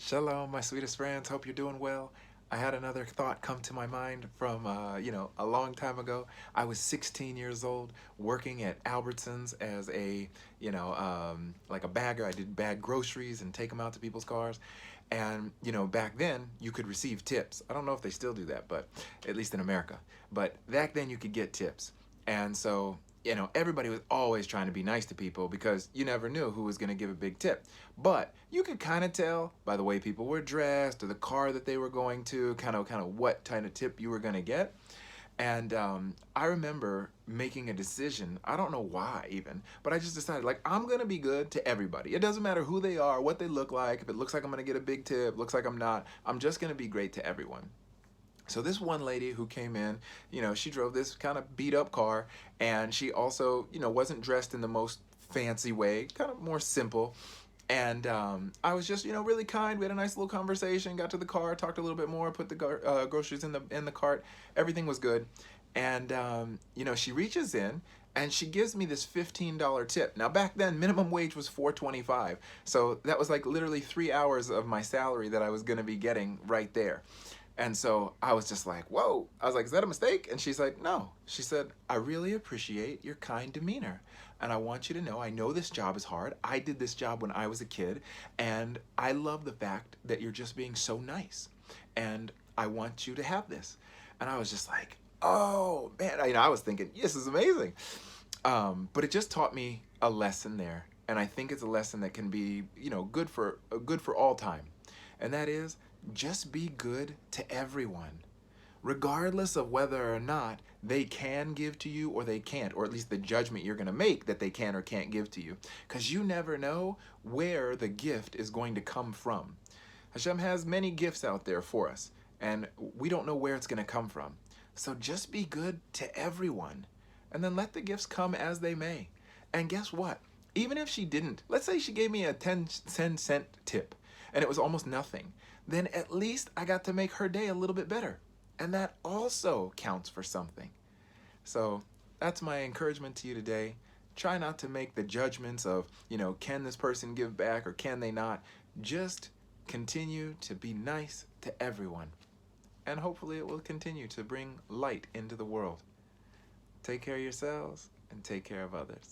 Shalom, my sweetest friends. Hope you're doing well. I had another thought come to my mind from, a long time ago. I was 16 years old working at Albertsons as like a bagger. I did bag groceries and take them out to people's cars. And, back then you could receive tips. I don't know if they still do that, but at least in America. But back then you could get tips. And so, everybody was always trying to be nice to people because you never knew who was going to give a big tip. But you could kind of tell by the way people were dressed or the car that they were going to, kind of what kind of tip you were going to get. And I remember making a decision. I don't know why even, but I just decided like I'm gonna be good to everybody. It doesn't matter who they are, what they look like. If it looks like I'm gonna get a big tip, looks like I'm not, I'm just gonna be great to everyone. So this one lady who came in, she drove this kind of beat up car, and she also, wasn't dressed in the most fancy way, kind of more simple. And I was just, really kind. We had a nice little conversation. Got to the car, talked a little bit more, put the groceries in the cart. Everything was good. And she reaches in and she gives me this $15 tip. Now back then, minimum wage was $4.25, so that was like literally 3 hours of my salary that I was going to be getting right there. And so I was just like, whoa. I was like, is that a mistake? And she's like, no. She said, I really appreciate your kind demeanor. And I want you to know, I know this job is hard. I did this job when I was a kid. And I love the fact that you're just being so nice. And I want you to have this. And I was just like, oh, man. I was thinking, this is amazing. But it just taught me a lesson there. And I think it's a lesson that can be, good for all time. And that is, just be good to everyone, regardless of whether or not they can give to you or they can't, or at least the judgment you're going to make that they can or can't give to you. Because you never know where the gift is going to come from. Hashem has many gifts out there for us, and we don't know where it's going to come from. So just be good to everyone, and then let the gifts come as they may. And guess what? Even if she didn't, let's say she gave me a 10-cent tip, and it was almost nothing, then at least I got to make her day a little bit better. And that also counts for something. So that's my encouragement to you today. Try not to make the judgments of, can this person give back or can they not? Just continue to be nice to everyone. And hopefully it will continue to bring light into the world. Take care of yourselves and take care of others.